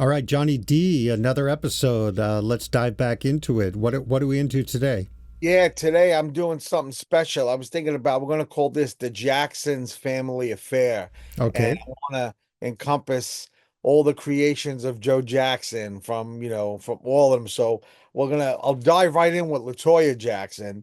All right, Johnny D, another episode. Let's dive back into it. What are we into today? Yeah, today I'm doing something special. I was thinking about we're going to call this the Jackson's Family Affair. And Okay. I want to encompass all the creations of Joe Jackson from all of them. So I'll dive right in with LaToya Jackson.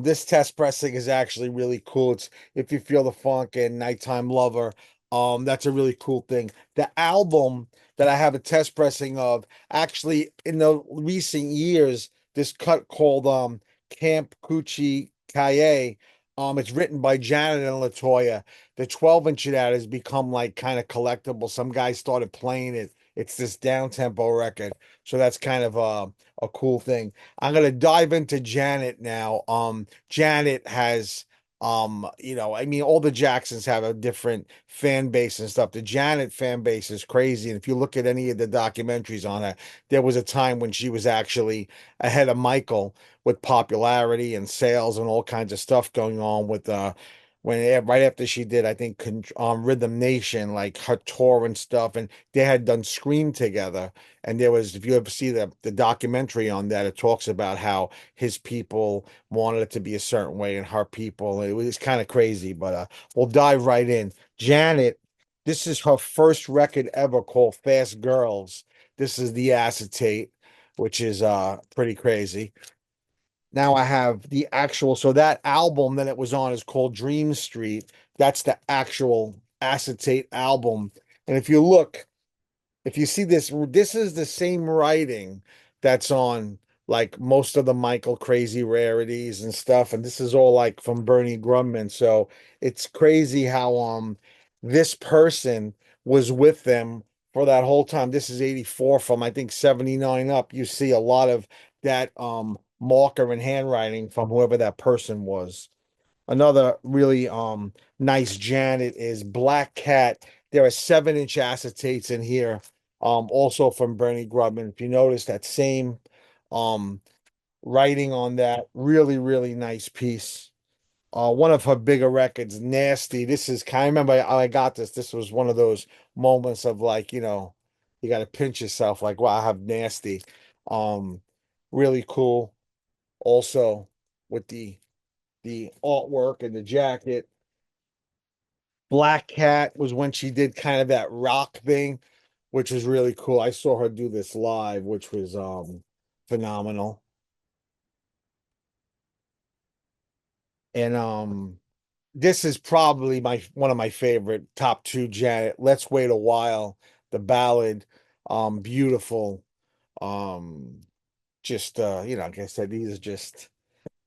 This test pressing is actually really cool. It's If You Feel the Funk and Nighttime Lover. That's a really cool thing. The album that I have a test pressing of, actually in the recent years, this cut called Camp Coochie Kaye. It's written by Janet and LaToya. The 12-inch of that has become like kind of collectible. Some guys started playing it. It's this down tempo record. So that's kind of a cool thing. I'm gonna dive into Janet now. Janet has I mean, all the Jacksons have a different fan base and stuff. The Janet fan base is crazy. And if you look at any of the documentaries on her, there was a time when she was actually ahead of Michael with popularity and sales and all kinds of stuff going on with right after she did, I think, Rhythm Nation, like her tour and stuff, and they had done Scream together. And there was, if you ever see the documentary on that, it talks about how his people wanted it to be a certain way and her people. It was kind of crazy, but we'll dive right in. Janet, this is her first record ever called Fast Girls. This is the acetate, which is pretty crazy. Now I have the actual, so that album that it was on is called Dream Street. That's the actual acetate album. And if you see this is the same writing that's on like most of the Michael Crazy Rarities and stuff. And this is all like from Bernie Grumman. So it's crazy how this person was with them for that whole time. This is 84 from I think 79 up. You see a lot of that marker and handwriting from whoever that person was. Another really nice Janet is Black Cat. There are 7-inch acetates in here, also from Bernie Grubman. If you notice that same um writing on that, really, really nice piece. One of her bigger records, Nasty. This is kind of, remember I got this. This was one of those moments of like, you got to pinch yourself, like, wow, I have Nasty. Um, really cool. Also with the artwork and the jacket. Black Cat was when she did kind of that rock thing, which was really cool. I saw her do this live, which was phenomenal. And this is probably my one of my favorite top two Janet. Let's Wait a While, the ballad, beautiful. Um just like I said, these are just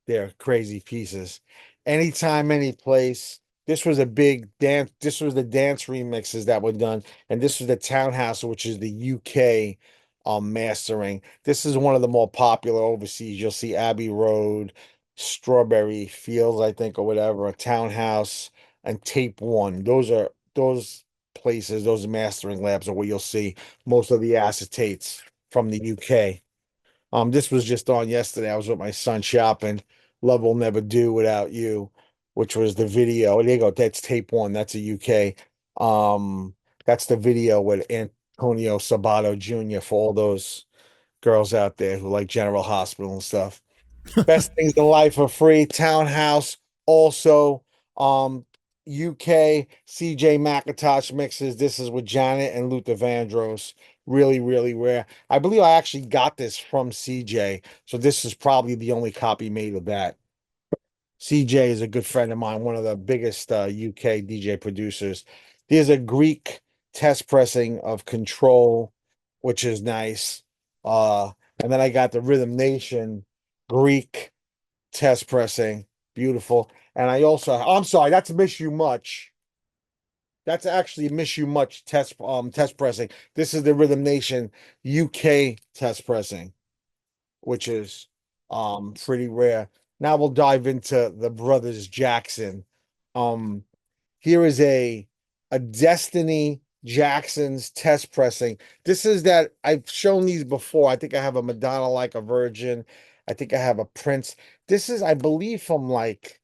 they're crazy pieces. Anytime, any place. This was a big dance. This was the dance remixes that were done, and this was the Townhouse, which is the UK mastering. This is one of the more popular overseas. You'll see Abbey Road, Strawberry Fields, I think, or whatever, a Townhouse, and Tape One. Those places, those mastering labs are where you'll see most of the acetates from the UK. This was just on yesterday. I was with my son shopping. Love Will Never Do Without You, which was the video. There you go. That's tape one. That's a UK. That's the video with Antonio Sabato Jr. for all those girls out there who like General Hospital and stuff. Best Things in Life are free. Townhouse, also UK CJ McIntosh mixes. This is with Janet and Luther Vandross. Really, really rare. I believe I actually got this from CJ. So this is probably the only copy made of that. CJ is a good friend of mine, one of the biggest UK DJ producers. There's a Greek test pressing of Control, which is nice. And then I got the Rhythm Nation Greek test pressing, beautiful. And I'm sorry, that's Miss You Much. That's actually Miss You Much test pressing. This is the Rhythm Nation UK test pressing, which is pretty rare. Now we'll dive into the brothers Jackson. Um Here is a Destiny Jackson's test pressing. This is that I've shown these before. I think I have a Madonna like a Virgin. I think I have a Prince. This is, I believe, from like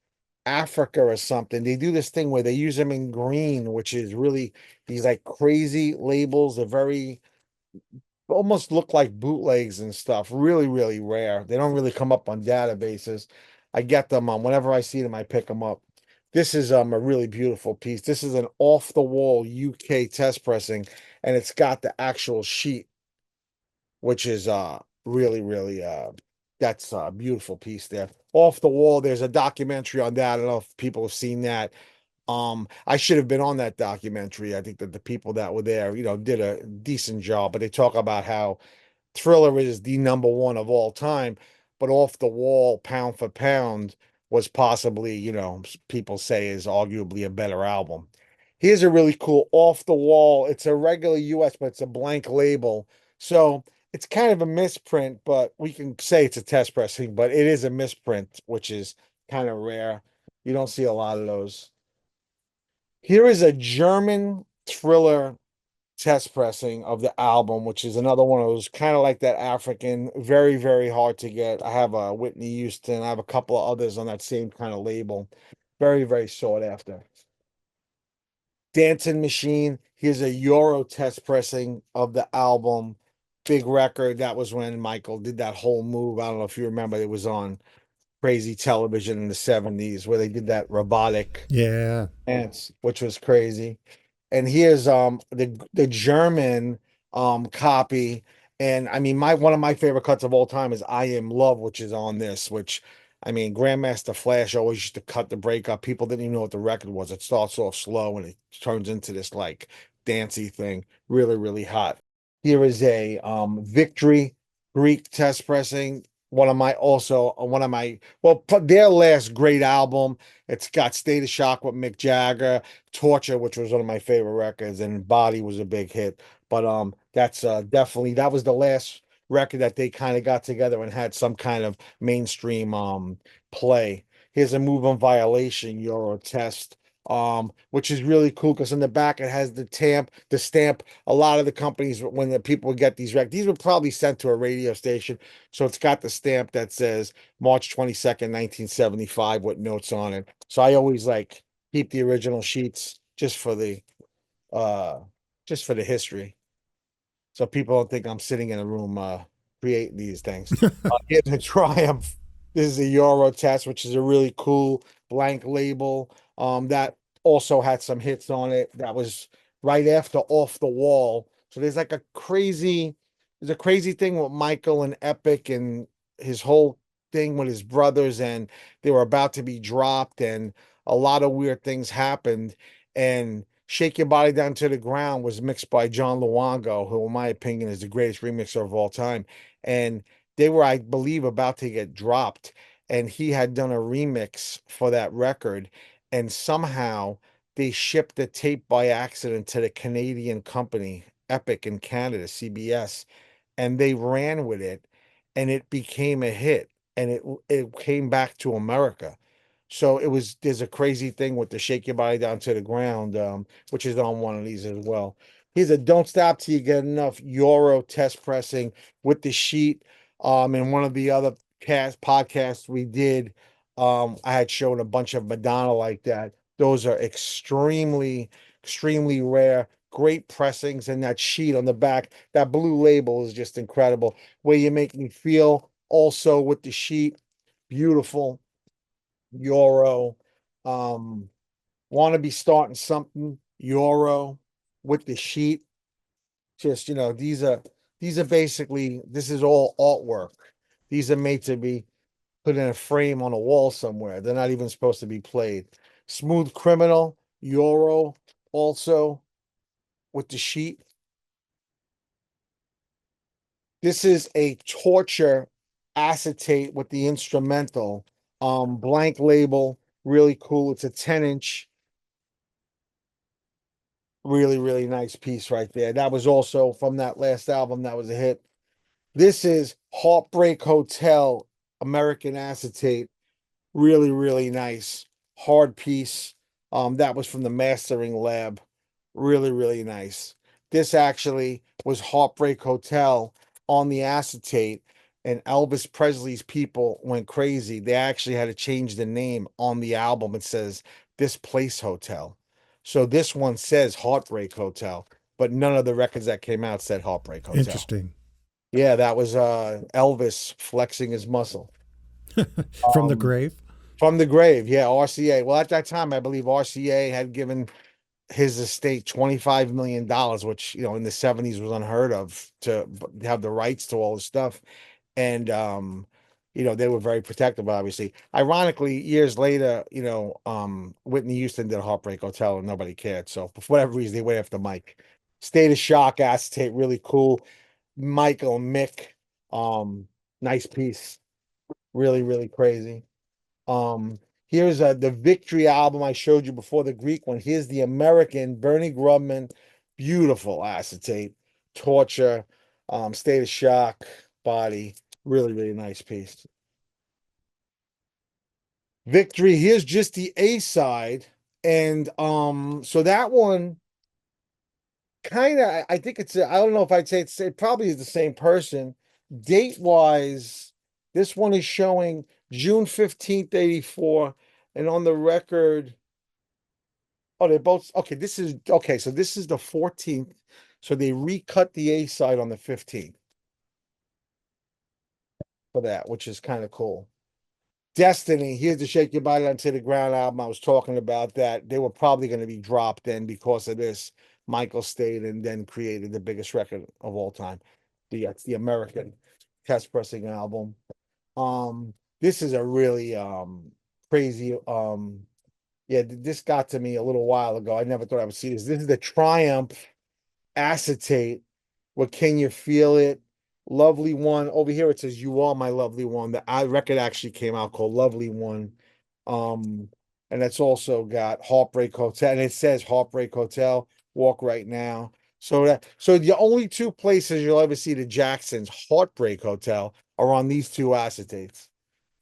Africa or something. They do this thing where they use them in green, which is really these like crazy labels. They're very almost look like bootlegs and stuff. Really, really rare. They don't really come up on databases. I get them whenever I see them, I pick them up. This is a really beautiful piece. This is an off the wall UK test pressing, and it's got the actual sheet, which is really, really that's a beautiful piece there. Off the wall, there's a documentary on that. I don't know if people have seen that. I should have been on that documentary. I think that the people that were there, did a decent job, but they talk about how Thriller is the number one of all time, but Off the Wall, pound for pound, was possibly, people say is arguably a better album. Here's a really cool Off the Wall. It's a regular US, but it's a blank label. So it's kind of a misprint, but we can say it's a test pressing, but it is a misprint, which is kind of rare. You don't see a lot of those. Here is a German Thriller test pressing of the album, which is another one of those kind of like that African, very, very hard to get. I have a Whitney Houston. I have a couple of others on that same kind of label. Very, very sought after. Dancing Machine. Here's a Euro test pressing of the album. Big record. That was when Michael did that whole move. I don't know if you remember, it was on crazy television in the 70s where they did that robotic Yeah. dance, which was crazy. And here's the German copy. And I mean, my one of my favorite cuts of all time is I Am Love, which is on this, which I mean, Grandmaster Flash always used to cut the break up. People didn't even know what the record was. It starts off slow and it turns into this like dancey thing. Really, really hot. Here is a Victory Greek test pressing. One of my their last great album. It's got State of Shock with Mick Jagger, Torture, which was one of my favorite records, and Body was a big hit. But that's definitely that was the last record that they kind of got together and had some kind of mainstream play. Here's a Move on Violation Euro test. Which is really cool because in the back it has the stamp. A lot of the companies, when the people would get these records, these were probably sent to a radio station. So it's got the stamp that says March 22nd, 1975 with notes on it. So I always like keep the original sheets uh just for the history. So people don't think I'm sitting in a room creating these things. Here's a Triumph. This is a Euro test, which is a really cool blank label. That also had some hits on it. That was right after Off the Wall. So there's a crazy thing with Michael and Epic and his whole thing with his brothers, and they were about to be dropped, and a lot of weird things happened. And Shake Your Body Down to the Ground was mixed by John Luongo, who, in my opinion, is the greatest remixer of all time. And they were, I believe, about to get dropped. And he had done a remix for that record. And somehow they shipped the tape by accident to the Canadian company, Epic in Canada, CBS, and they ran with it and it became a hit and it came back to America. So there's a crazy thing with the Shake Your Body Down to the Ground, which is on one of these as well. Here's a Don't Stop Till You Get Enough Euro test pressing with the sheet. In one of the other podcasts we did, I had shown a bunch of Madonna like that. Those are extremely, extremely rare. Great pressings, and that sheet on the back, that blue label is just incredible. Where You Make Me Feel, also with the sheet, beautiful. Euro. Want to be starting something Euro with the sheet. Just, these are basically, this is all artwork. These are made to be put in a frame on a wall somewhere. They're not even supposed to be played. Smooth Criminal, Euro, also with the sheet. This is a Torture acetate with the instrumental. Blank label, really cool. It's a 10-inch. Really, really nice piece right there. That was also from that last album. That was a hit. This is Heartbreak Hotel, American Acetate. Really, really nice. Hard piece. That was from the mastering lab. Really, really nice. This actually was Heartbreak Hotel on the acetate, and Elvis Presley's people went crazy. They actually had to change the name on the album. It says This Place Hotel. So this one says Heartbreak Hotel. but none of the records that came out said Heartbreak Hotel. Interesting. Yeah, that was Elvis flexing his muscle. From the Um, grave. from the grave, yeah, RCA. Well, at that time, I believe RCA had given his estate $25 million, which in the 70s was unheard of to have the rights to all the stuff. And they were very protective, obviously. Ironically, years later, Whitney Houston did a Heartbreak Hotel and nobody cared. So for whatever reason, they went after Mike. State of Shock, acetate, really cool. Michael Mick, um, nice piece, really, really crazy. Here's the Victory album I showed you before, the Greek one. Here's the American, Bernie Grubman, beautiful acetate, Torture, State of Shock, Body, really, really nice piece. Victory, here's just the A side. And so that one kind of, I think I don't know if I'd say it probably is the same person. Date wise, this one is showing June 15th, 84. And on the record, oh, they're both okay. This is okay. So this is the 14th. So they recut the A side on the 15th for that, which is kind of cool. Destiny, here's the Shake Your Body Onto the Ground album. I was talking about that. They were probably going to be dropped then because of this. Michael stayed and then created the biggest record of all time. The American test pressing album. This is a really crazy yeah, this got to me a little while ago. I never thought I would see this. This is the Triumph acetate. What can you feel it? Lovely One. Over here it says You Are My Lovely One. The record actually came out called Lovely One. And it's also got Heartbreak Hotel, and it says Heartbreak Hotel, Walk Right Now. So the only two places you'll ever see the Jacksons Heartbreak Hotel are on these two acetates.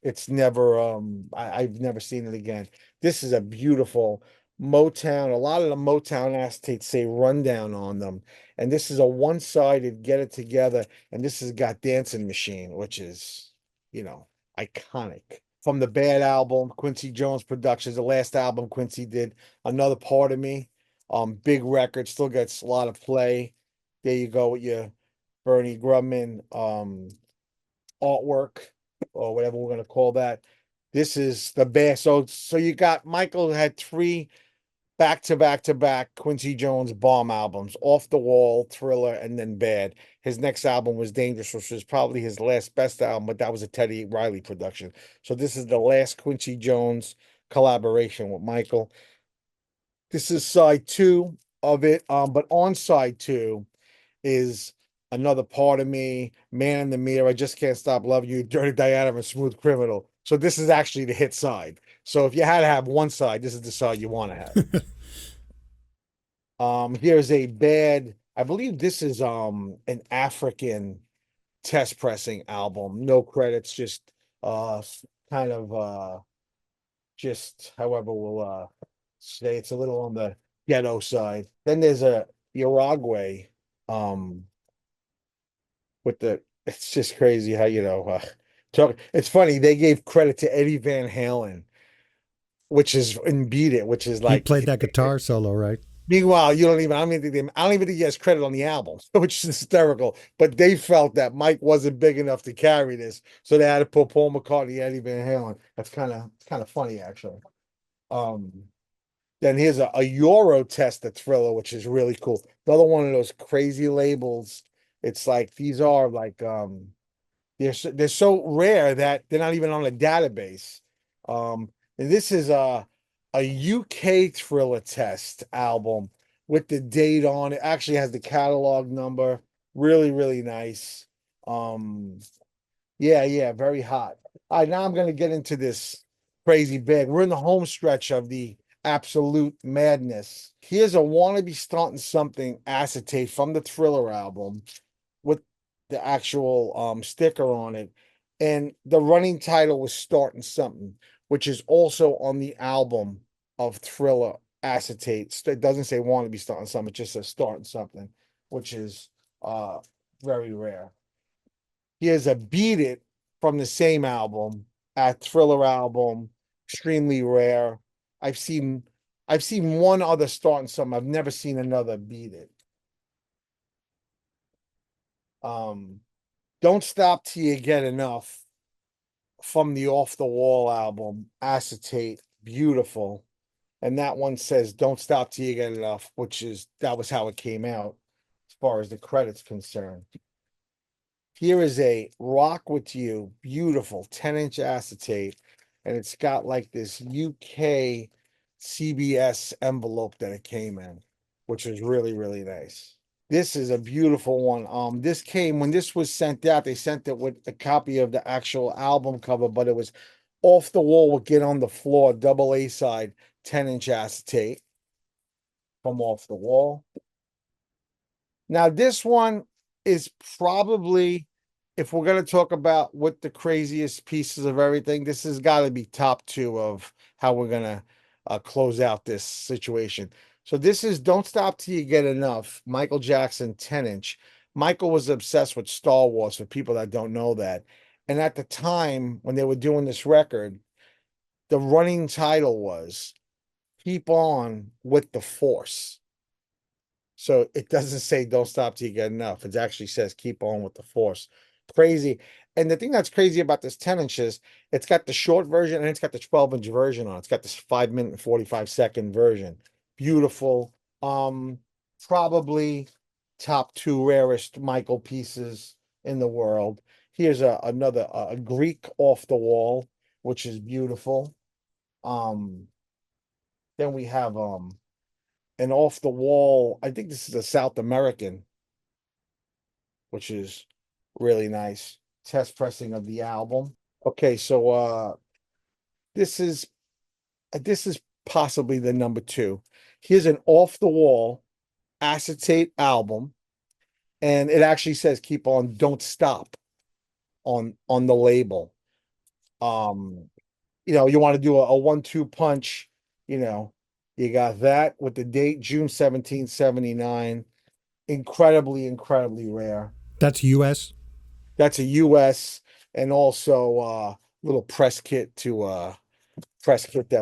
It's never I've never seen it again. This is a beautiful Motown. A lot of the Motown acetates say rundown on them. And this is a one-sided get it together. And this has got Dancing Machine, which is, iconic. From the Bad album, Quincy Jones Productions, the last album Quincy did, Another Part of Me. Big record, still gets a lot of play. There you go with your Bernie Grubman artwork or whatever we're gonna call that. This is the best. So you got Michael had three back to back to back Quincy Jones bomb albums, Off the Wall, Thriller, and then Bad. His next album was Dangerous, which was probably his last best album, but that was a Teddy Riley production. So this is the last Quincy Jones collaboration with Michael. This is side two of it. But on side two is Another Part of Me, Man in the Mirror, I Just Can't Stop Loving You, Dirty Diana, and Smooth Criminal. So this is actually the hit side. So if you had to have one side, this is the side you want to have. Here's a bad, I believe this is an African test pressing album. No credits, just kind of just however we'll say it's a little on the ghetto side. Then there's a Uruguay um with it's just crazy how talk. It's funny they gave credit to Eddie Van Halen, which is in Beat It, which is He like. played that guitar solo, right? Meanwhile, you don't even. I don't even think he has credit on the album, which is hysterical. But they felt that Mike wasn't big enough to carry this, so they had to put Paul McCartney, Eddie Van Halen. That's kind of funny, actually. Um, then here's a Euro test, the Thriller, which is really cool. Another one of those crazy labels. It's like these are like they're so rare that they're not even on a database. And this is a UK Thriller test album with the date on it. Actually has the catalog number. Really, really nice. Um, yeah, very hot. All right, now I'm gonna get into this crazy bag. We're in the home stretch of the absolute madness. Here's a wannabe starting something acetate from the Thriller album with the actual sticker on it. And the running title was Starting Something, which is also on the album of Thriller Acetate. It doesn't say want to be starting something, it just says Starting Something, which is very rare. Here's a Beat It from the same album, a Thriller album, extremely rare. I've seen one other Starting Something. I've never seen another Beat It. Don't Stop Till You Get Enough from the Off the Wall album, Acetate, beautiful. And that one says Don't Stop Till You Get Enough, that was how it came out as far as the credits concerned. Here is a Rock With You, beautiful 10-inch acetate, and it's got like this UK CBS envelope that it came in, which was really, really nice. This is a beautiful one. This came when this was sent out, they sent it with a copy of the actual album cover, but it was Off the Wall with Get on the Floor, double A side, 10-inch acetate from Off the Wall. Now, this one is probably, if we're going to talk about what the craziest pieces of everything, this has got to be top two of how we're going to close out this situation. So this is Don't Stop Till You Get Enough, Michael Jackson 10-inch. Michael was obsessed with Star Wars, for people that don't know that. And at the time when they were doing this record, the running title was Keep On With the Force. So it doesn't say Don't Stop Till You Get Enough. It actually says Keep On With the Force. Crazy. And the thing that's crazy about this 10-inch is it's got the short version and it's got the 12-inch version on it. It's got this 5-minute and 45-second version. Beautiful. Probably top two rarest Michael pieces in the world. Here's another Greek Off the Wall, which is beautiful. Then we have an Off the Wall. I think this is a South American, which is really nice. Test pressing of the album. Okay, so this is possibly the number two. Here's an Off the Wall acetate album, and it actually says Keep On, Don't Stop on the label. You know, you want to do a 1-2 punch, you know, you got that with the date June 1779. Incredibly, incredibly rare. That's U.S. That's a US, and also little press kit that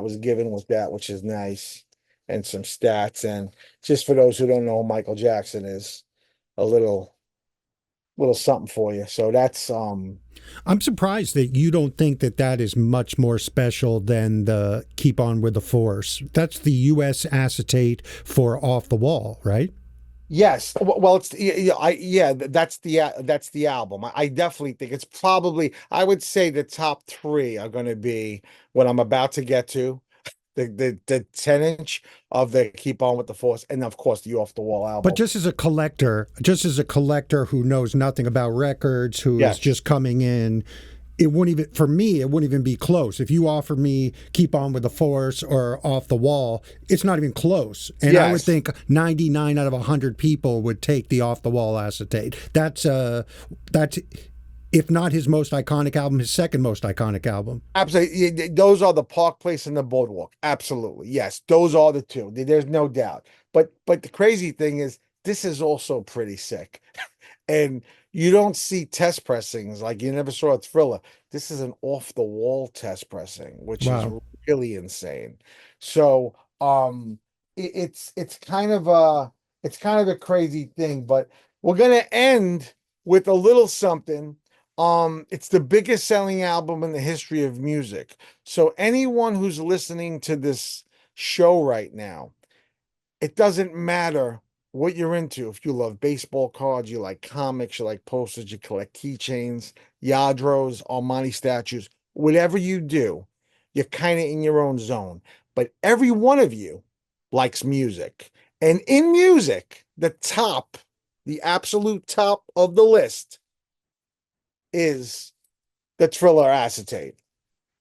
was given with that, which is nice, and some stats. And just for those who don't know who Michael Jackson is, a little something for you. So that's I'm surprised that you don't think that that is much more special than the Keep On With the Force. That's the U.S. acetate for Off the Wall, right? yes. Well, it's that's the album. I definitely think it's probably, I would say the top three are going to be what I'm about to get to. The 10-inch of the Keep On With the Force, and of course the Off the Wall album. But just as a collector who knows nothing about records, who Yes. is just coming in, it wouldn't even, for me, it wouldn't even be close. If you offer me Keep On With the Force or Off the Wall, it's not even close. And I would Yes. think 99 out of 100 people would take the Off the Wall acetate. That's if not his most iconic album, his second most iconic album. Absolutely. Those are the Park Place and the Boardwalk. Absolutely. Yes, those are the two. There's no doubt. But the crazy thing is this is also pretty sick. And you don't see test pressings like you never saw a Thriller. This is an Off the Wall test pressing, which is Wow. really insane. So it's kind of a crazy thing, but we're gonna end with a little something. It's the biggest selling album in the history of music. So anyone who's listening to this show right now, it doesn't matter what you're into. If you love baseball cards, you like comics, you like posters, you collect keychains, Yadros, Armani statues, whatever you do, you're kind of in your own zone. But every one of you likes music. And in music, the absolute top of the list is the Thriller Acetate,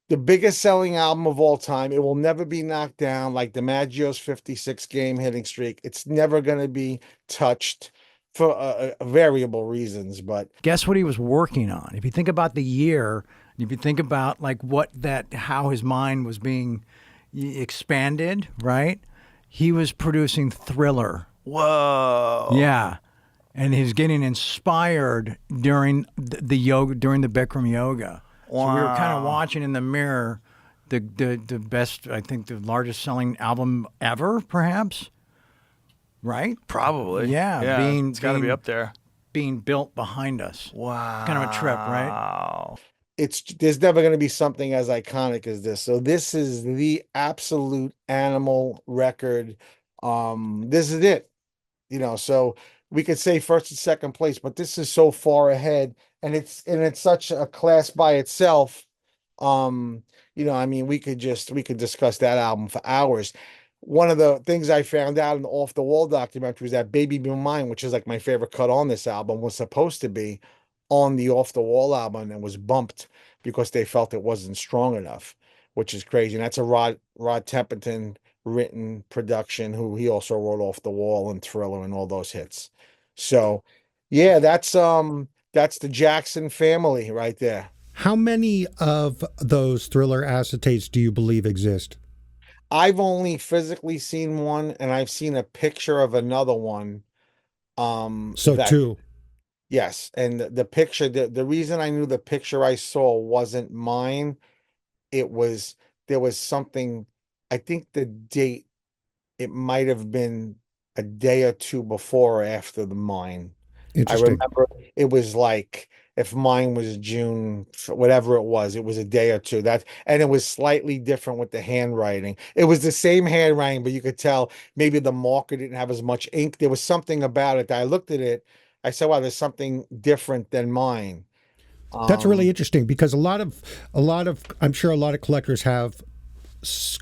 the biggest selling album of all time. It will never be knocked down like DiMaggio's 56 game hitting streak. It's never going to be touched for variable reasons. But guess what he was working on? If you think about the year, if you think about like how his mind was being expanded, right? He was producing Thriller. Whoa. Yeah. And he's getting inspired during the yoga, during the Bikram yoga. Wow. So we were kind of watching in the mirror the best, I think the largest selling album ever, perhaps. Right? Probably. Yeah, It's got to be up there. being built behind us. Wow. Kind of a trip, right? There's never going to be something as iconic as this. So this is the absolute animal record. This is it. So we could say first and second place, but this is so far ahead, and it's such a class by itself. I mean, we could discuss that album for hours. One of the things I found out in the Off the Wall documentary was that Baby Be Mine, which is like my favorite cut on this album, was supposed to be on the Off the Wall album and was bumped because they felt it wasn't strong enough, which is crazy. And that's a Rod Temperton written production, who he also wrote Off the Wall and Thriller and all those hits. So yeah, that's the Jackson family right there. How many of those Thriller acetates do you believe exist? I've only physically seen one, and I've seen a picture of another one. So That two. Yes, and the picture, the reason I knew the picture I saw wasn't mine, it was there was something. I think the date, it might have been a day or two before or after the mine. I Interesting. remember it was like, if mine was June, whatever it was a day or two. And it was slightly different with the handwriting. It was the same handwriting, but you could tell maybe the marker didn't have as much ink. There was something about it that I looked at it. I said, wow, there's something different than mine. That's really Um, interesting because I'm sure a lot of collectors have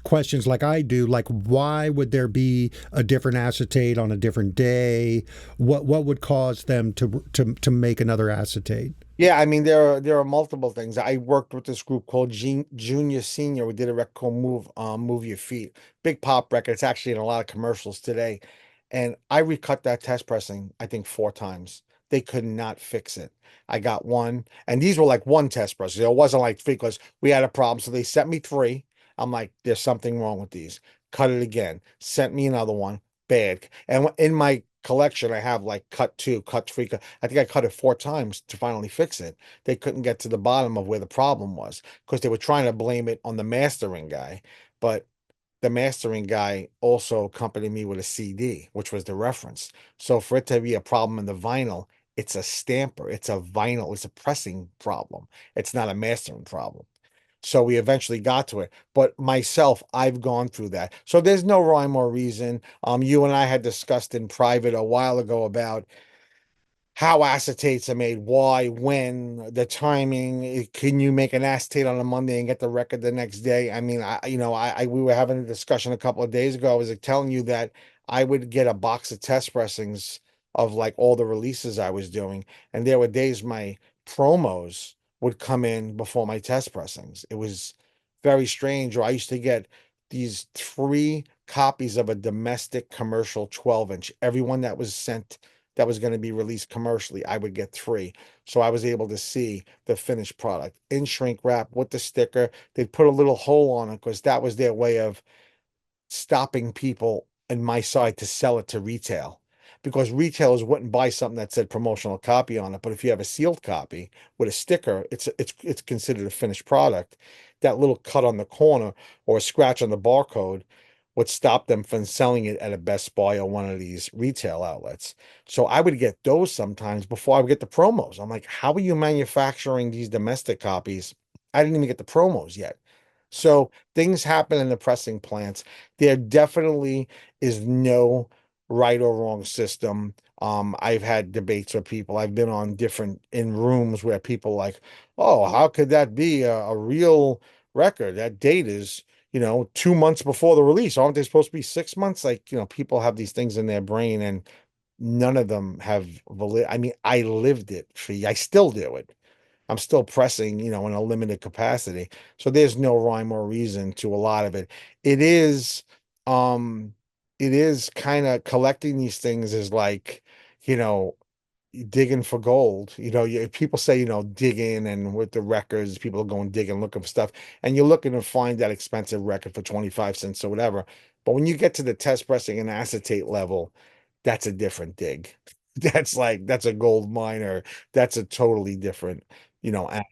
questions like I do, like why would there be a different acetate on a different day? What would cause them to make another acetate? Yeah, I mean there are multiple things. I worked with this group called Junior Senior. We did a record called Move Your Feet. Big pop record. It's actually in a lot of commercials today. And I recut that test pressing, I think 4 times. They could not fix it. I got one, and these were like one test press. It wasn't like three because we had a problem. So they sent me three. I'm like, there's something wrong with these. Cut it again. Sent me another one. Bad. And in my collection, I have like cut two, cut three. I think I cut it 4 times to finally fix it. They couldn't get to the bottom of where the problem was because they were trying to blame it on the mastering guy. But the mastering guy also accompanied me with a CD, which was the reference. So for it to be a problem in the vinyl, it's a stamper, it's a vinyl, it's a pressing problem. It's not a mastering problem. So we eventually got to it. But myself, I've gone through that. So there's no rhyme or reason. You and I had discussed in private a while ago about how acetates are made, why, when, the timing. Can you make an acetate on a Monday and get the record the next day? I mean, we were having a discussion a couple of days ago. I was like telling you that I would get a box of test pressings of like all the releases I was doing, and there were days my promos would come in before my test pressings. It was very strange. Or I used to get these 3 copies of a domestic commercial 12-inch. Everyone that was sent that was going to be released commercially, I would get 3. So I was able to see the finished product in shrink wrap with the sticker. They'd put a little hole on it because that was their way of stopping people in my side to sell it to retail. Because retailers wouldn't buy something that said promotional copy on it. But if you have a sealed copy with a sticker, it's considered a finished product. That little cut on the corner or a scratch on the barcode would stop them from selling it at a Best Buy or one of these retail outlets. So I would get those sometimes before I would get the promos. I'm like, how are you manufacturing these domestic copies? I didn't even get the promos yet. So things happen in the pressing plants. There definitely is no right or wrong system. I've had debates with people. I've been on different in rooms where people like, oh, how could that be a real record? That date is, 2 months before the release. Aren't they supposed to be 6 months? Like, people have these things in their brain, and none of them have valid. I mean, I lived it I still do it. I'm still pressing, in a limited capacity. So there's no rhyme or reason to a lot of it. It is, it is kind of collecting these things is like, you know, digging for gold. People say, digging, and with the records, people are going digging, looking for stuff. And you're looking to find that expensive record for 25 cents or whatever. But when you get to the test pressing and acetate level, that's a different dig. That's a gold mine, or that's a totally different, you know, a-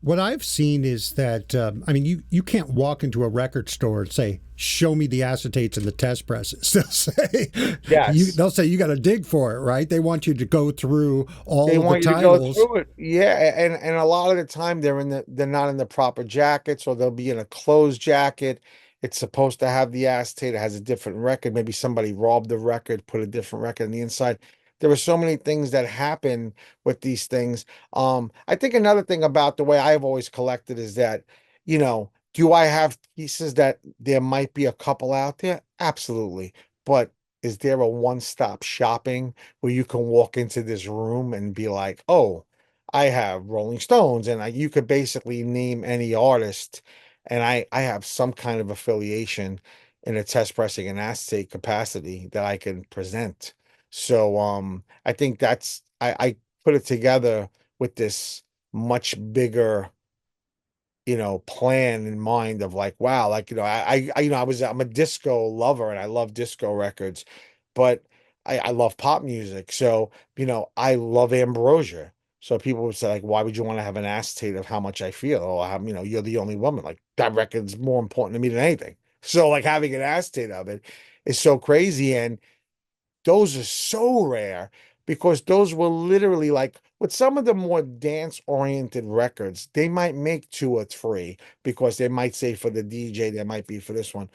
What I've seen is that, I mean, you can't walk into a record store and say, show me the acetates and the test presses. Yes. They'll say you got to dig for it, right? They want you to go through They all of the want you to go titles. through it. Yeah, and a lot of the time they're not in the proper jackets, or they'll be in a closed jacket. It's supposed to have the acetate. It has a different record. Maybe somebody robbed the record, put a different record on the inside. There are so many things that happen with these things. I think another thing about the way I've always collected is that, do I have pieces that there might be a couple out there? Absolutely. But is there a one-stop shopping where you can walk into this room and be like, oh, I have Rolling Stones, and you could basically name any artist, and I have some kind of affiliation in a test pressing and acetate capacity that I can present. So I think I put it together with this much bigger plan in mind of like, wow, like, I'm a disco lover and I love disco records, but I love pop music. So, I love ambrosia. So people would say, like, why would you want to have an acetate of how much I feel? Oh, you're the only woman. Like, that record's more important to me than anything. So, like, having an acetate of it is so crazy. And those are so rare because those were literally like with some of the more dance oriented records, they might make two or three because they might say for the DJ, there might be for this one.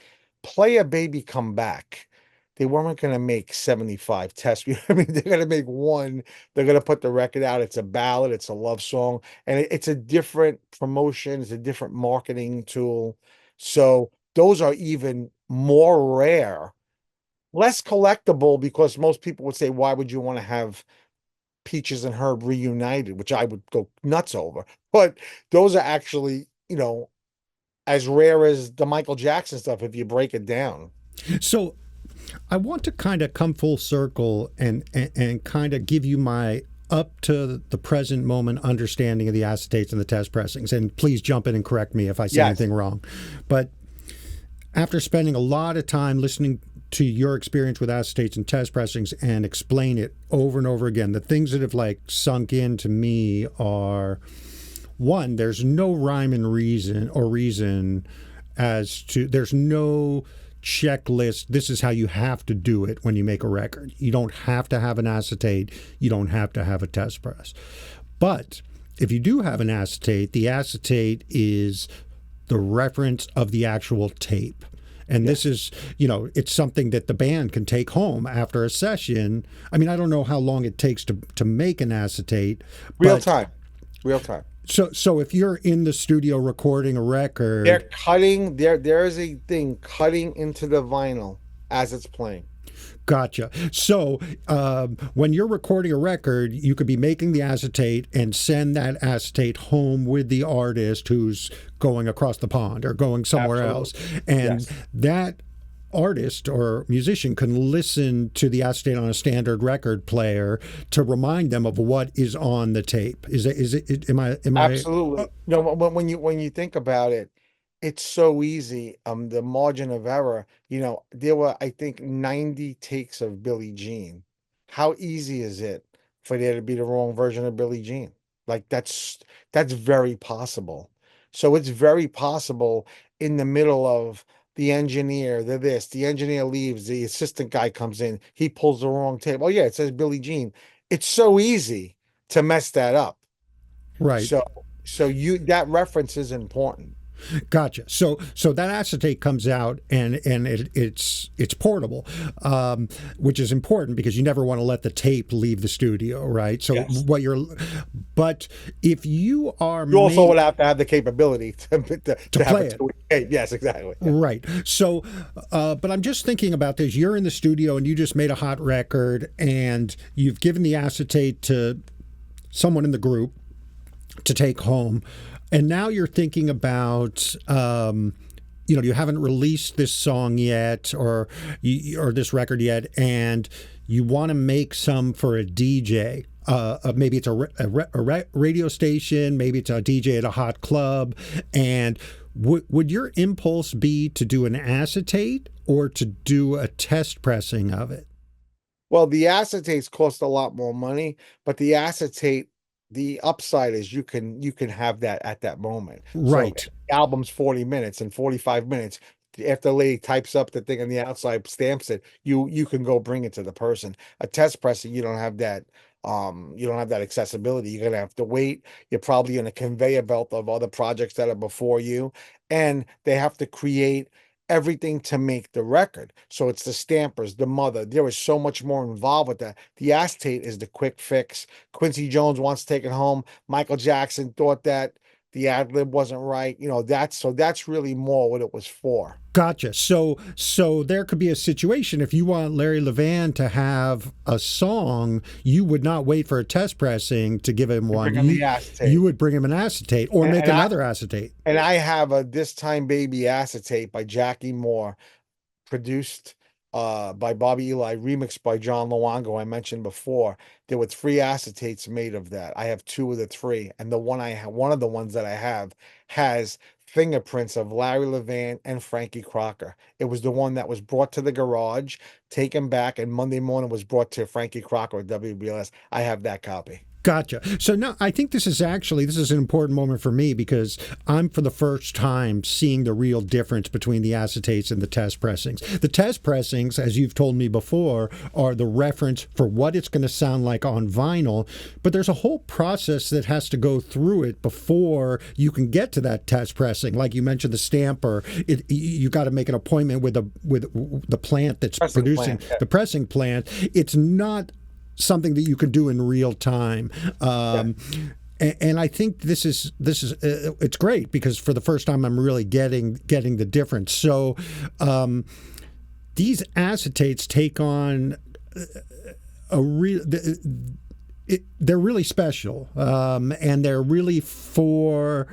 Play a Baby Come Back. They weren't going to make 75 tests. You know what I mean? They're going to make one. They're going to put the record out. It's a ballad, it's a love song, and it's a different promotion, it's a different marketing tool. So those are even more rare, less collectible, because most people would say, why would you want to have Peaches and Herb reunited, which I would go nuts over. But those are actually, as rare as the Michael Jackson stuff if you break it down. So I want to kind of come full circle and kind of give you my up to the present moment understanding of the acetates and the test pressings. And please jump in and correct me if I say anything wrong. But after spending a lot of time listening to your experience with acetates and test pressings and explain it over and over again, the things that have like sunk into me are, one, there's no rhyme and reason as to, there's no checklist. This is how you have to do it when you make a record. You don't have to have an acetate. You don't have to have a test press. But if you do have an acetate, the acetate is the reference of the actual tape. And this is, it's something that the band can take home after a session. I mean, I don't know how long it takes to make an acetate. Real time. So if you're in the studio recording a record, they're cutting, there is a thing cutting into the vinyl as it's playing. Gotcha. So when you're recording a record, you could be making the acetate and send that acetate home with the artist who's going across the pond or going somewhere else. And that artist or musician can listen to the acetate on a standard record player to remind them of what is on the tape. Am I absolutely? No, when you think about it, it's so easy. The margin of error, there were, I think, 90 takes of Billie Jean. How easy is it for there to be the wrong version of Billie Jean? Like that's very possible. So it's very possible in the middle of the engineer, the engineer leaves, the assistant guy comes in, he pulls the wrong tape. Oh yeah, it says Billie Jean. It's so easy to mess that up. Right. So that reference is important. Gotcha. So that acetate comes out and it's portable, which is important because you never want to let the tape leave the studio, right? So but if you are, you also would have to have the capability to play it. Yes, exactly. Right. So, but I'm just thinking about this. You're in the studio and you just made a hot record and you've given the acetate to someone in the group to take home. And now you're thinking about, you haven't released this song yet or this record yet, and you want to make some for a DJ. Maybe it's a radio station, maybe it's a DJ at a hot club. And would your impulse be to do an acetate or to do a test pressing of it? Well, the acetates cost a lot more money, but the acetate the upside is you can have that at that moment. So if Right. the album's 40 minutes and 45 minutes, after the lady types up the thing on the outside, stamps it, you can go bring it to the person. A test pressing, you don't have that accessibility. You're gonna have to wait. You're probably in a conveyor belt of other projects that are before you, and they have to create everything to make the record. So it's the stampers, the mother. There is so much more involved with that. The acetate is the quick fix. Quincy Jones wants to take it home. Michael Jackson thought that the ad lib wasn't right. That's really more what it was for. Gotcha. So there could be a situation if you want Larry Levan to have a song, you would not wait for a test pressing to give him You one. bring in the You acetate. would bring him an acetate or And, make and I another acetate. and I have a This Time Baby acetate by Jackie Moore, produced by Bobby Eli, remixed by John Luongo, I mentioned before. There were three acetates made of that. I have two of the three, and one of the ones that I have has fingerprints of Larry Levan and Frankie Crocker. It was the one that was brought to the garage, taken back, and Monday morning was brought to Frankie Crocker at WBLS. I have that copy. Gotcha. So now I think this is an important moment for me because I'm for the first time seeing the real difference between the acetates and the test pressings. The test pressings, as you've told me before, are the reference for what it's going to sound like on vinyl, but there's a whole process that has to go through it before you can get to that test pressing. Like you mentioned, the stamper, you got to make an appointment with the plant that's Pressing producing plant, yeah. the pressing plant. It's not something that you can do in real time. And I think this is it's great because for the first time I'm really getting the difference. So these acetates take on a real. They're really special, and they're really for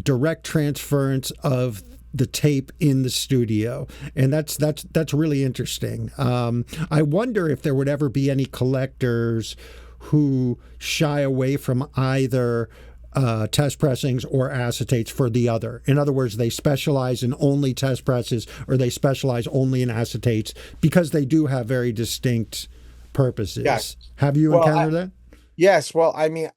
direct transference of the tape in the studio, and that's really interesting. I wonder if there would ever be any collectors who shy away from either test pressings or acetates for the other. In other words, they specialize in only test presses or they specialize only in acetates because they do have very distinct purposes. Yes. Have you Well, encountered that? yes. Well, I mean,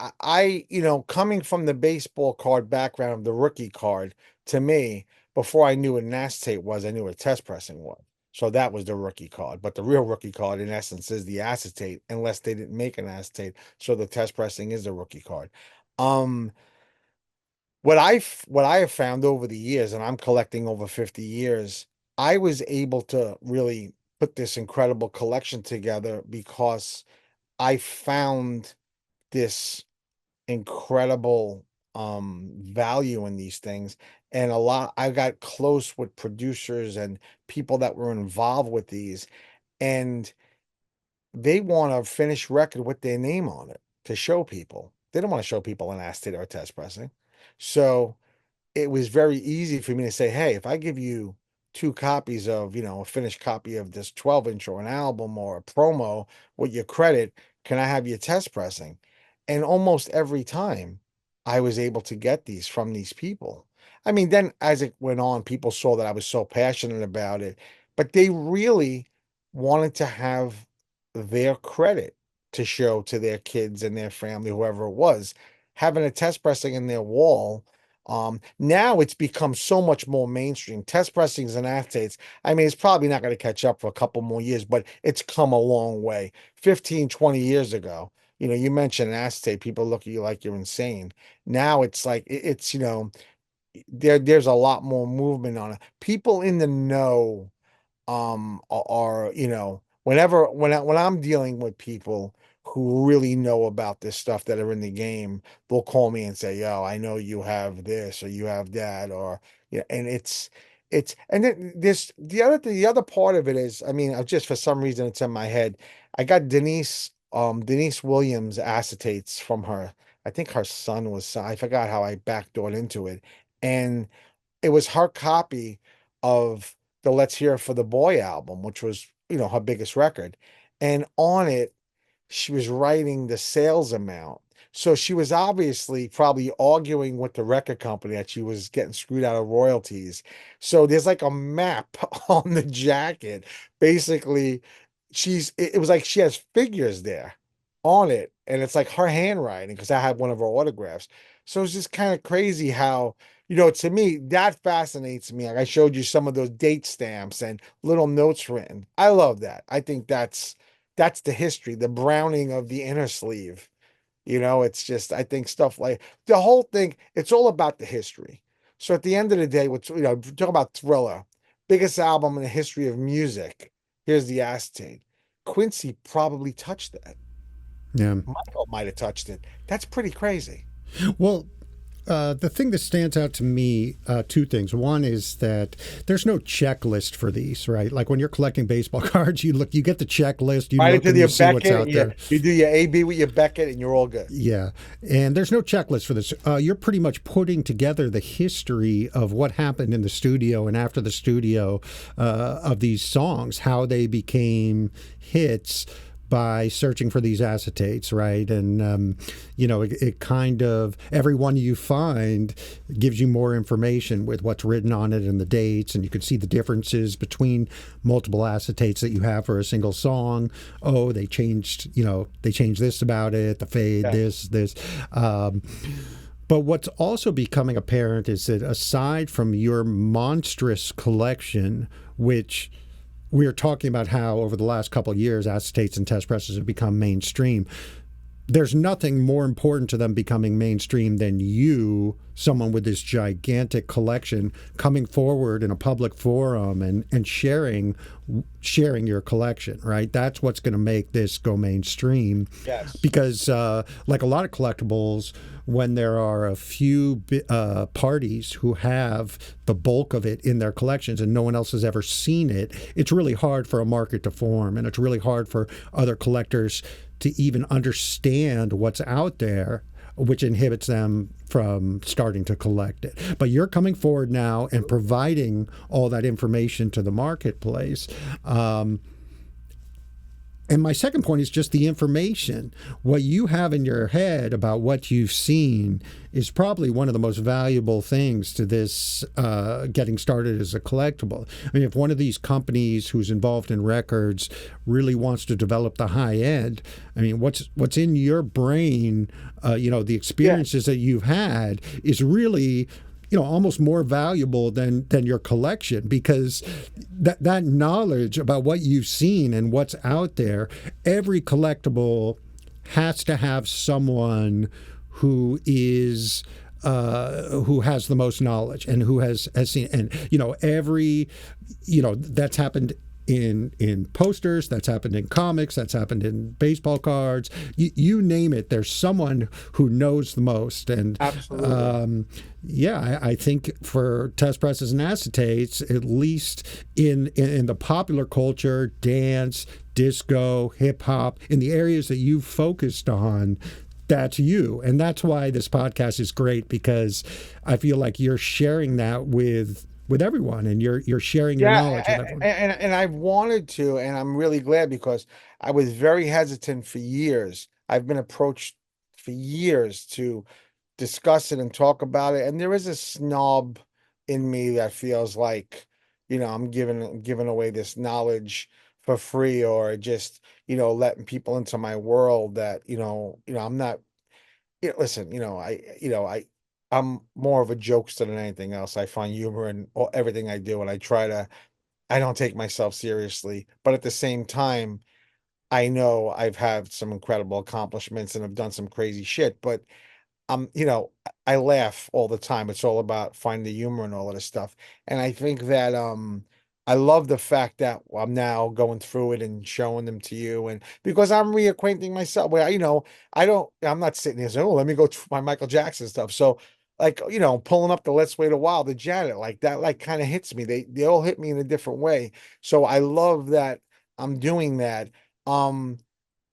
coming from the baseball card background of the rookie card, to me, before I knew what an acetate was, I knew what a test pressing was. So that was the rookie card. But the real rookie card, in essence, is the acetate, unless they didn't make an acetate. So the test pressing is the rookie card. Um, what I have found over the years, and I'm collecting over 50 years, I was able to really put this incredible collection together because I found this incredible value in these things. And I got close with producers and people that were involved with these, and they want a finished record with their name on it to show people. They don't want to show people an acetate or a test pressing. So it was very easy for me to say, hey, if I give you two copies of, a finished copy of this 12-inch or an album or a promo with your credit, can I have your test pressing? And almost every time I was able to get these from these people. I mean, then as it went on, people saw that I was so passionate about it, but they really wanted to have their credit to show to their kids and their family, whoever it was, having a test pressing in their wall. Now it's become so much more mainstream. Test pressings and acetates. I mean, it's probably not going to catch up for a couple more years, but it's come a long way. 15, 20 years ago, you mentioned acetate, people look at you like you're insane. Now it's like there's a lot more movement on it. People in the know are when I'm dealing with people who really know about this stuff that are in the game, they'll call me and say, yo, I know you have this or you have that, or and and then this the other part of it is, I mean, just for some reason it's in my head. I got Denise Williams acetates from her. I think her son was, I forgot how I backdoored into it, and it was her copy of the Let's Hear It for the Boy album, which was, her biggest record. And on it, she was writing the sales amount. So she was obviously probably arguing with the record company that she was getting screwed out of royalties. So there's like a map on the jacket. Basically, it was like she has figures there. on it, and it's like her handwriting because I had one of her autographs. So it's just kind of crazy how, to me, that fascinates me. Like I showed you some of those date stamps and little notes written. I love that. I think that's the history, the browning of the inner sleeve. It's just, I think stuff like the whole thing, it's all about the history. So at the end of the day, talk about Thriller, biggest album in the history of music. Here's the acetate. Quincy probably touched that. Yeah. Michael might have touched it. That's pretty crazy. Well, the thing that stands out to me, two things. One is that there's no checklist for these, right? Like when you're collecting baseball cards, you get the checklist, you Right look into and your you see what's Beckett, out there. you do your AB with your Beckett, and you're all good. Yeah, and there's no checklist for this. You're pretty much putting together the history of what happened in the studio and after the studio of these songs, how they became hits by searching for these acetates, right? And, it kind of, every one you find gives you more information with what's written on it and the dates, and you can see the differences between multiple acetates that you have for a single song. Oh, they changed this about it, the fade, Yeah. this. But what's also becoming apparent is that aside from your monstrous collection, which we are talking about how over the last couple of years, acetates and test presses have become mainstream. There's nothing more important to them becoming mainstream than you, someone with this gigantic collection, coming forward in a public forum and sharing your collection, right? That's what's going to make this go mainstream. Yes. Because like a lot of collectibles, when there are a few parties who have the bulk of it in their collections and no one else has ever seen it, it's really hard for a market to form, and it's really hard for other collectors to even understand what's out there, which inhibits them from starting to collect it. But you're coming forward now and providing all that information to the marketplace. And my second point is just the information. What you have in your head about what you've seen is probably one of the most valuable things to this getting started as a collectible. I mean, if one of these companies who's involved in records really wants to develop the high end, I mean, what's in your brain, the experiences that you've had is really almost more valuable than your collection, because that knowledge about what you've seen and what's out there, every collectible has to have someone who is who has the most knowledge and who has seen, and that's happened in posters, that's happened in comics, that's happened in baseball cards, you name it, there's someone who knows the most. And absolutely, I think for test presses and acetates, at least in the popular culture, dance, disco, hip hop, in the areas that you've focused on, that's you. And that's why this podcast is great, because I feel like you're sharing that with everyone, and you're sharing your knowledge with everyone. And I've wanted to, and I'm really glad, because I was very hesitant for years. I've been approached for years to discuss it and talk about it, and there is a snob in me that feels like, I'm giving away this knowledge for free, or just, letting people into my world that, I'm not. Listen, I'm more of a jokester than anything else. I find humor in everything I do, and I don't take myself seriously. But at the same time, I know I've had some incredible accomplishments and have done some crazy shit. But I laugh all the time. It's all about finding the humor and all of this stuff. And I think that I love the fact that I'm now going through it and showing them to you, and because I'm reacquainting myself where I'm not sitting here saying, oh, let me go through my Michael Jackson stuff. So like, pulling up the Let's Wait a While, the Janet, like that, like kind of hits me. They all hit me in a different way. So I love that I'm doing that. Um,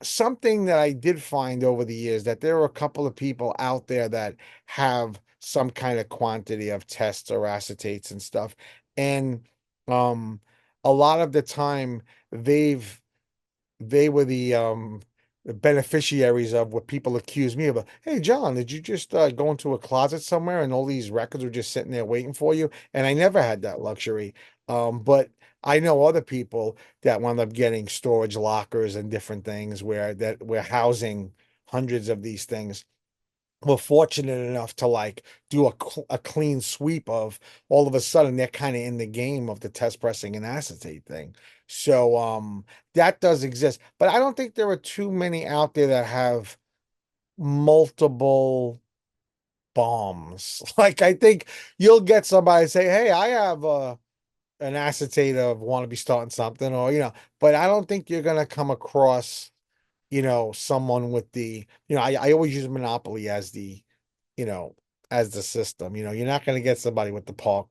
Something that I did find over the years, that there are a couple of people out there that have some kind of quantity of tests or acetates and stuff. And um a lot of the time they were the beneficiaries of what people accuse me of. Hey, John, did you just go into a closet somewhere and all these records were just sitting there waiting for you? And I never had that luxury. But I know other people that wound up getting storage lockers and different things where that we're housing hundreds of these things. We're fortunate enough to like do a clean sweep of all of a sudden they're kind of in the game of the test pressing and acetate thing. So that does exist, but I don't think there are too many out there that have multiple bombs. Like I think you'll get somebody say, "Hey, I have an acetate of want to be starting something," or but I don't think you're gonna come across, someone with I always use Monopoly as you know, as the system. You're not going to get somebody with the park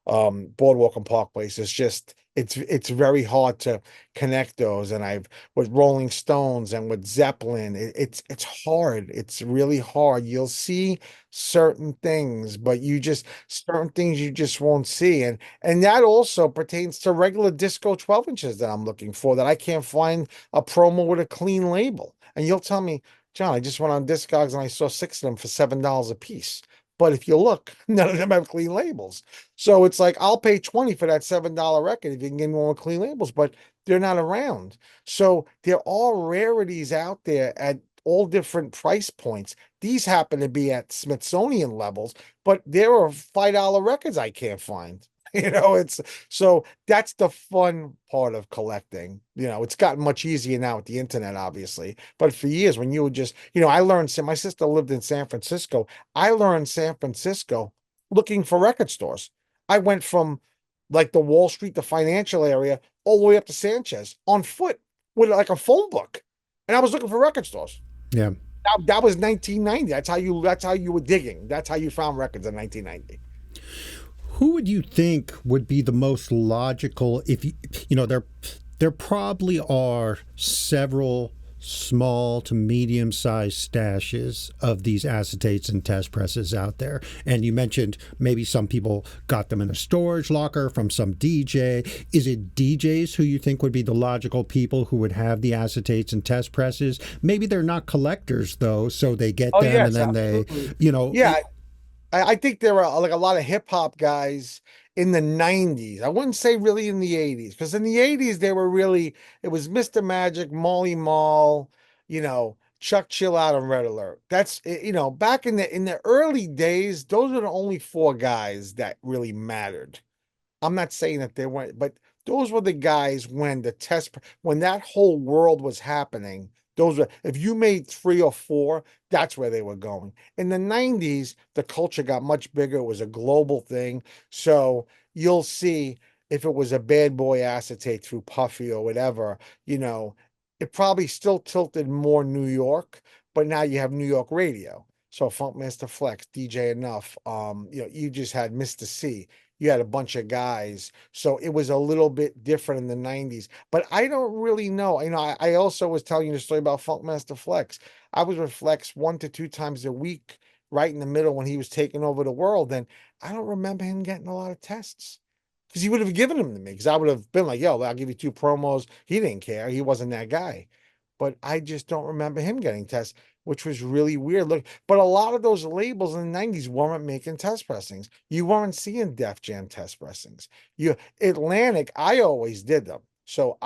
boardwalk and parkways. It's just it's very hard to connect those. And I've with Rolling Stones and with Zeppelin, it's hard. It's really hard. You'll see certain things, but certain things you just won't see. And that also pertains to regular disco 12 inches that I'm looking for that I can't find a promo with a clean label. And you'll tell me, John, I just went on Discogs and I saw six of them for $7 a piece. But if you look, none of them have clean labels. So it's like I'll pay 20 for that $7 record if you can give me one with clean labels, but they're not around. So there are rarities out there at all different price points. These happen to be at Smithsonian levels, but there are $5 records I can't find. It's so that's the fun part of collecting. It's gotten much easier now with the internet, obviously. But for years, when you would just, I learned, my sister lived in San Francisco. I learned San Francisco looking for record stores. I went from like the Wall Street, the financial area, all the way up to Sanchez on foot with like a phone book. And I was looking for record stores. Yeah. That was 1990. That's how you were digging. That's how you found records in 1990. Who would you think would be the most logical if there probably are several small to medium sized stashes of these acetates and test presses out there. And you mentioned maybe some people got them in a storage locker from some DJ. Is it DJs who you think would be the logical people who would have the acetates and test presses? Maybe they're not collectors though, so they get them Yes, and then absolutely. they. Yeah, I think there were like a lot of hip hop guys in the 90s. I wouldn't say really in the 80s, because in the 80s they were really, it was Mr. Magic, Molly Mall, Chuck Chill Out and Red Alert. That's back in the early days, those were the only four guys that really mattered. I'm not saying that they weren't, but those were the guys when that whole world was happening. Those were, if you made three or four, that's where they were going. In the 90s, the culture got much bigger. It was a global thing. So you'll see if it was a bad boy acetate through Puffy or whatever, it probably still tilted more New York, but now you have New York radio. So Funkmaster Flex, DJ Enough, you just had Mr. C, you had a bunch of guys. So it was a little bit different in the 90s. But I don't really know. I also was telling you the story about Funkmaster Flex. I was with Flex 1 to 2 times a week, right in the middle when he was taking over the world. And I don't remember him getting a lot of tests. Because he would have given them to me. Because I would have been like, yo, I'll give you 2 promos. He didn't care. He wasn't that guy. But I just don't remember him getting tests, which was really weird. Look, but a lot of those labels in the 90s weren't making test pressings. You weren't seeing DefJam test pressings. Atlantic, I always did them. So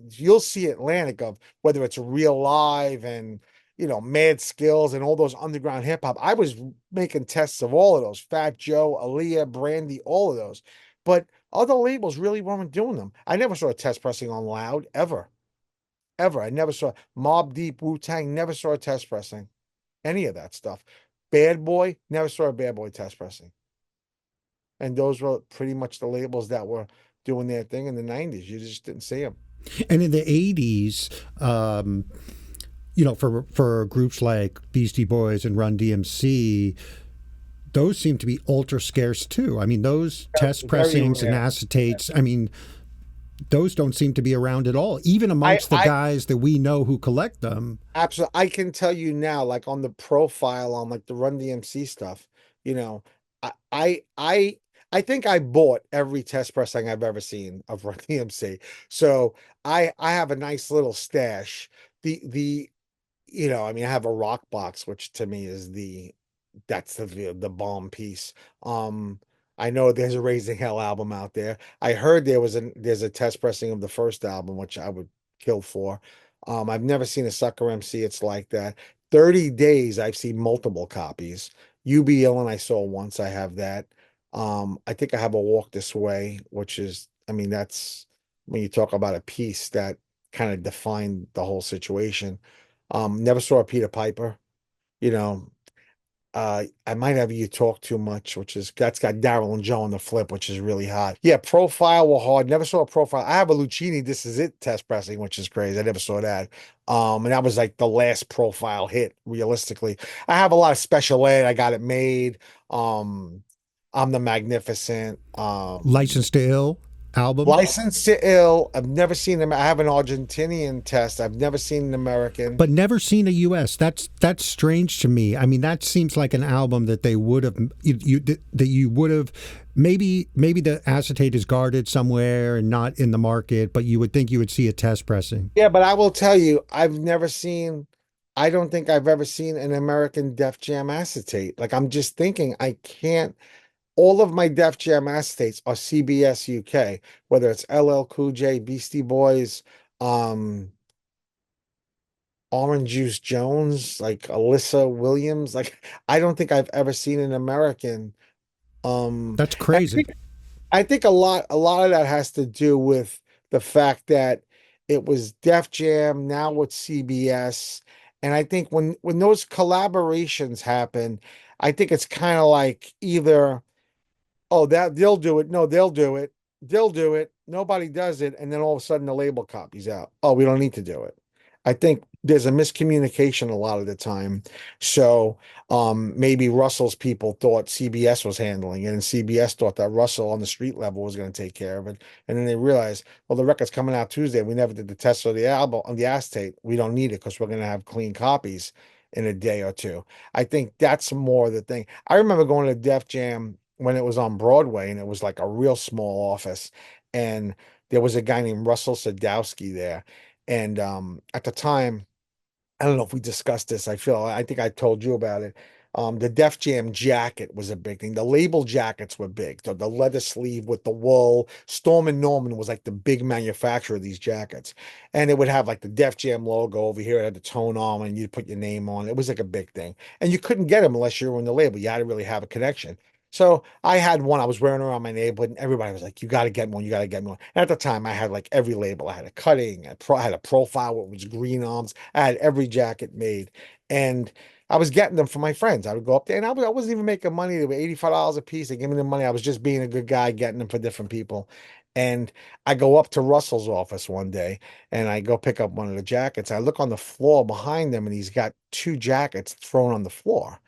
you'll see Atlantic of whether it's Real Live and Mad Skills and all those underground hip hop. I was making tests of all of those. Fat Joe, Aaliyah, Brandy, all of those. But other labels really weren't doing them. I never saw a test pressing on Loud ever. Ever. I never saw Mob Deep, Wu-Tang, never saw a test pressing. Any of that stuff. Bad Boy, never saw a Bad Boy test pressing. And those were pretty much the labels that were doing their thing in the 90s. You just didn't see them. And in the 80s, for groups like Beastie Boys and Run DMC, those seem to be ultra scarce too. I mean, those test pressings and acetates, I mean, those don't seem to be around at all, even amongst the guys that we know who collect them. Absolutely. I can tell you now, like on the profile on like the Run DMC stuff, I think I bought every test pressing I've ever seen of Run DMC. So I have a nice little stash. I have a rock box, which to me is that's the bomb piece. I know there's a Raising Hell album out there. I heard there's a test pressing of the first album, which I would kill for. I've never seen a Sucker MC. It's like that. 30 Days, I've seen multiple copies. UB and I saw once. I have that. I think I have a Walk This Way, which is, I mean, that's when you talk about a piece that kind of defined the whole situation. Never saw a Peter Piper, you know. I might have You Talk Too Much, which is that's got Daryl and Joe on the flip, which is really hot. Yeah, Profile were hard. Never saw a Profile. I have a Lucchini, This Is It test pressing, which is crazy. I never saw that. And that was like the last Profile hit, realistically. I have a lot of special ed. I got it made. I'm the Magnificent. Licensed to Ill album. Licensed to Ill. I've never seen them. I have an Argentinian test. I've never seen an American. But never seen a U.S. That's strange to me. I mean, that seems like an album that they would have that you would have maybe the acetate is guarded somewhere and not in the market, but you would think you would see a test pressing. Yeah, but I will tell you, I've never seen. I don't think I've ever seen an American Def Jam acetate. Like I'm just thinking, I can't. All of my Def Jam acetates are CBS UK, whether it's LL Cool J, Beastie Boys, um, Orange Juice Jones, like Alyssa Williams. Like I don't think I've ever seen an American. That's I crazy. think I think a lot of that has to do with the fact that it was Def Jam, now it's CBS. And I think when those collaborations happen, I think it's kind of like either oh, that they'll do it. No, they'll do it. They'll do it. Nobody does it. And then all of a sudden the label copies out. Oh, we don't need to do it. I think there's a miscommunication a lot of the time. So maybe Russell's people thought CBS was handling it, and CBS thought that Russell on the street level was going to take care of it. And then they realized, well, the record's coming out Tuesday. We never did the test of the album on the acetate. We don't need it because we're going to have clean copies in a day or two. I think that's more the thing. I remember going to Def Jam when it was on Broadway, and it was like a real small office. And there was a guy named Russell Sadowski there. And at the time, I don't know if we discussed this. I think I told you about it. The Def Jam jacket was a big thing. The label jackets were big. The leather sleeve with the wool. Storm and Norman was like the big manufacturer of these jackets. And it would have like the Def Jam logo over here. It had the tone arm and you'd put your name on. It was like a big thing. And you couldn't get them unless you were in the label. You had to really have a connection. So I had one. I was wearing around my neighborhood, and everybody was like, "You got to get one. You got to get one." And at the time, I had like every label. I had a cutting. I had a profile, what was green arms. I had every jacket made, and I was getting them for my friends. I would go up there, and I wasn't even making money. They were $85 a piece. They gave me the money. I was just being a good guy, getting them for different people. And I go up to Russell's office one day, and I go pick up one of the jackets. I look on the floor behind him, and he's got two jackets thrown on the floor.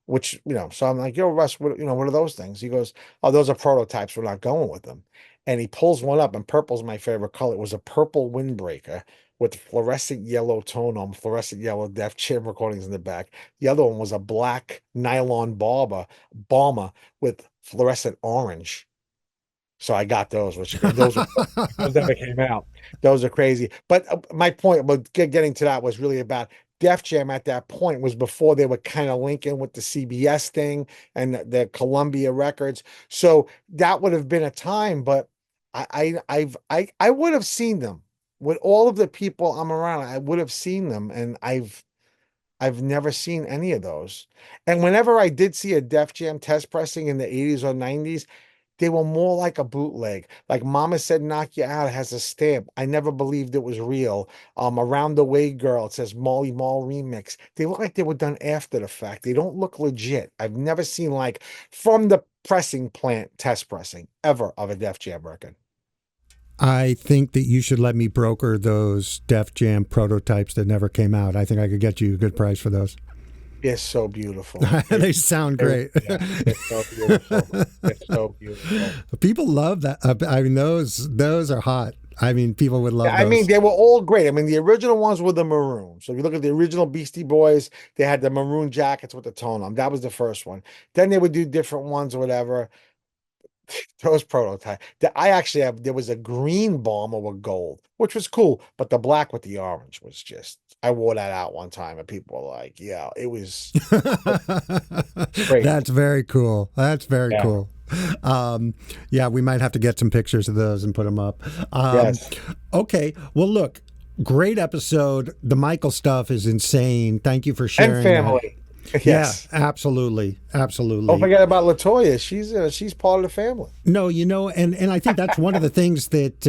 Which, so I'm like, yo, Russ, what are those things? He goes, oh, those are prototypes. We're not going with them. And he pulls one up, and purple's my favorite color. It was a purple windbreaker with fluorescent yellow tone on fluorescent yellow Def Jam recordings in the back. The other one was a black nylon bomber with fluorescent orange. So I got those, which those never came out. Those are crazy. But my point about getting to that was really about Def Jam at that point was before they were kind of linking with the CBS thing and the Columbia Records. So that would have been a time, but I would have seen them with all of the people I'm around. I would have seen them, and I've never seen any of those. And whenever I did see a Def Jam test pressing in the 80s or 90s, they were more like a bootleg. Like Mama Said Knock You Out has a stamp. I never believed it was real. Around the Way Girl, it says Molly Mall remix. They look like they were done after the fact. They don't look legit. I've never seen like from the pressing plant test pressing ever of a Def Jam record. I think that you should let me broker those Def Jam prototypes that never came out. I think I could get you a good price for those. It's so beautiful. They sound great. Yeah, it's so beautiful. It's so beautiful. People love that. I mean, those are hot. I mean, people would love I those. mean, they were all great. I mean, the original ones were the maroon. So if you look at the original Beastie Boys, they had the maroon jackets with the tone on. That was the first one. Then they would do different ones or whatever. Those prototype. I actually have. There was a green bomber with gold, which was cool, but the black with the orange was just. I wore that out one time, and people were like, "Yeah, it was great." That's very cool. That's very Yeah. cool. Yeah, we might have to get some pictures of those and put them up. Yes. Okay. Well, look, great episode. The Michael stuff is insane. Thank you for sharing. And family. Yes. Yeah, absolutely. Absolutely. Don't forget about LaToya. She's part of the family. No, and I think that's one of the things that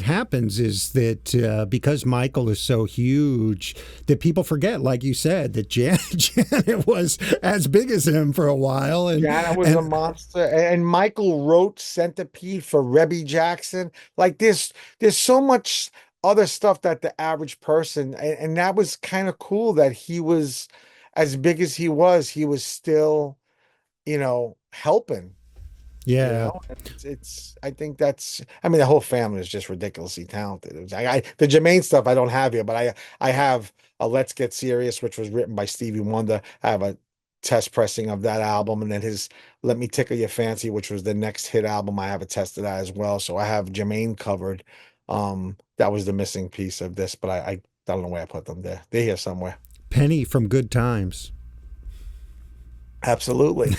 happens is that because Michael is so huge, that people forget, like you said, that Janet was as big as him for a while, and Janet was a monster, and Michael wrote Centipede for Rebby Jackson. Like there's so much other stuff that the average person, and that was kind of cool that he was as big as he was still, helping. Yeah. It's I think that's, I mean, the whole family is just ridiculously talented. The Jermaine stuff I don't have here, but I have a Let's Get Serious, which was written by Stevie Wonder. I have a test pressing of that album, and then his Let Me Tickle Your Fancy, which was the next hit album. I have a test of that as well. So I have Jermaine covered. That was the missing piece of this, but I don't know where I put them there. They're here somewhere. Penny from Good Times. Absolutely.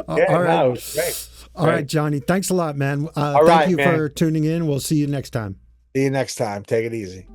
All right. No, it was great. All right, Johnny. Thanks a lot, man. All right, thank you man. for tuning in. We'll see you next time. See you next time. Take it easy.